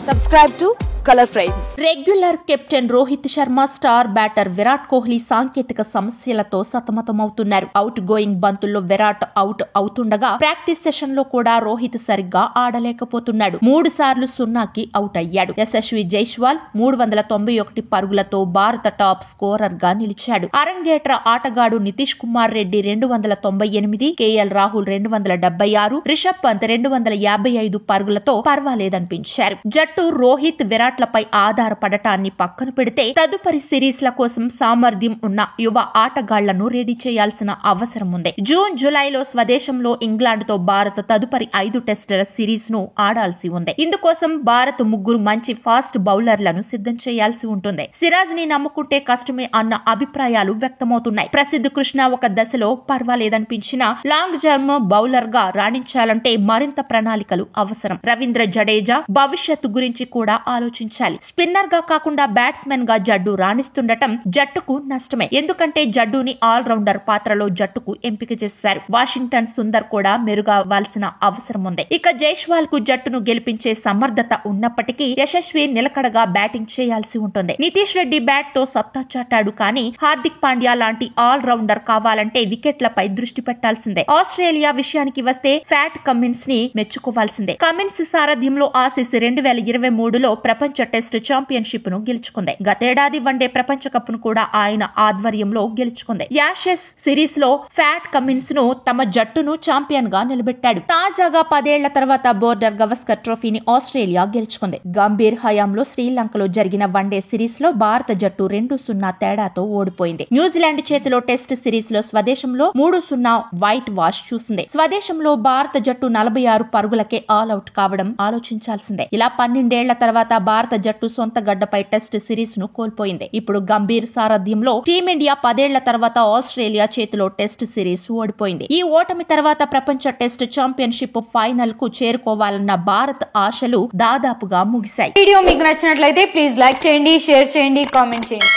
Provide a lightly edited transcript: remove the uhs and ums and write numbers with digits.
Subscribe to Color Frames. Regular captain Rohit Sharma, star batter Virat Kohli సాంకేతిక సమస్యలతో సతమతమవుతున్నారు. Out going బంతుల్లో Virat out అవుతుండగా ప్రాక్టీస్ సెషన్ లో కూడా రోహిత్ సరిగ్గా ఆడలేకపోతున్నాడు. 3 సార్లు 0కి అవుట్ అయ్యాడు. యశస్వి జైస్వాల్ 391 పరుగులతో భారత టాప్ స్కోరర్ గా నిలిచాడు. అరంగేట్ర ఆటగాడు నితీష్ కుమార్ రెడ్డి 298, కేఎల్ రాహుల్ 276, రిషబ్ పంత్ 255 పరుగులతో పర్వాలేదనిపించారు. జట్టు రోహిత్, విరాట్ లపై ఆధారపడటాన్ని పక్కన పెడితే తదుపరి సిరీస్ల కోసం సామర్థ్యం ఉన్న యువ ఆటగాళ్లను రెడీ చేయాల్సిన అవసరం ఉంది. జూన్, జూలైలో స్వదేశంలో ఇంగ్లాండ్ తో భారత్ తదుపరి 5 టెస్టుల సిరీస్ ను ఆడాల్సి ఉంది. ఇందుకోసం భారత్ 3 మంచి ఫాస్ట్ బౌలర్లను సిద్ధం చేయాల్సి ఉంటుంది. సిరాజ్ ని నమ్ముకుంటే కష్టమే అన్న అభిప్రాయాలు వ్యక్తమవుతున్నాయి. ప్రసిద్ధ్ కృష్ణ ఒక దశలో పర్వాలేదనిపించినా లాంగ్ జర్మ్ బౌలర్ గా రాణించాలంటే మరింత ప్రణాళికలు అవసరం. రవీంద్ర జడేజా భవిష్యత్తు గురించి కూడా ఆలోచించాలి. స్పిన్నర్ గా కాకుండా బ్యాట్స్మెన్ గా జడ్డు రాణిస్తుండటం జట్టుకు నష్టమే. ఎందుకంటే జడ్డుని ఆల్రౌండర్ పాత్రలో జట్టుకు ఎంపిక చేశారు. వాషింగ్టన్ సుందర్ కూడా మెరుగవ్వాల్సిన అవసరం ఉంది. ఇక జైస్వాల్ కు జట్టును గెలిపించే సమర్థత ఉన్నప్పటికీ యశస్వి నిలకడగా బ్యాటింగ్ చేయాల్సి ఉంటుంది. నితీష్ రెడ్డి బ్యాట్ తో సత్తా చాటాడు, కానీ హార్దిక్ పాండ్యా లాంటి ఆల్ రౌండర్ కావాలంటే వికెట్లపై దృష్టి పెట్టాల్సిందే. ఆస్ట్రేలియా విషయానికి వస్తే ఫ్యాట్ కమిన్స్ ని మెచ్చుకోవాల్సిందే. కమిన్స్ సారథ్యంలో ఆసీస్ 2023లో ప్రపంచ టెస్ట్ ఛాంపియన్షిప్ ను గెలుచుకుంది. గతేడాది వన్డే ప్రపంచ కప్ ను కూడా ఆయన ఆధ్వర్యంలో గెలుచుకుంది. యాషెస్ సిరీస్ లో ఫ్యాట్ కమిన్స్ ను తమ జట్టును ఛాంపియన్ గా నిలబెట్టాడు. తాజాగా 10 ఏళ్ల తర్వాత బోర్డర్ గవస్కర్ ట్రోఫీని ఆస్ట్రేలియా గెలుచుకుంది. గంభీర్ హయాంలో శ్రీలంకలో జరిగిన వన్డే సిరీస్ లో భారత జట్టు 2-0 తేడాతో ఓడిపోయింది. న్యూజిలాండ్ చేతిలో టెస్ట్ సిరీస్ లో స్వదేశంలో 3-0 వైట్ వాష్ చూసింది. స్వదేశంలో భారత జట్టు 46 పరుగులకే ఆల్ అవుట్ కావడం ఆలోచించాల్సిందే. ఇలా 12 ఏళ్ల తర్వాత భారత జట్టు సొంత గడ్డపై టెస్ట్ సిరీస్ ను కోల్పోయింది. ఇప్పుడు గంభీర్ సారథ్యంలో టీమిండియా 10 ఏళ్ల తర్వాత ఆస్ట్రేలియా చేతిలో టెస్ట్ సిరీస్ ఓడిపోయింది. ఈ ఓటమి తర్వాత ప్రపంచ టెస్ట్ ఛాంపియన్షిప్ ఫైనల్ కు చేరుకోవాలన్న భారత్ ఆశలు దాదాపుగా ముగిశాయి. వీడియో మీకు నచ్చినట్లయితే ప్లీజ్ లైక్ చేయండి, షేర్ చేయండి, కామెంట్ చేయండి.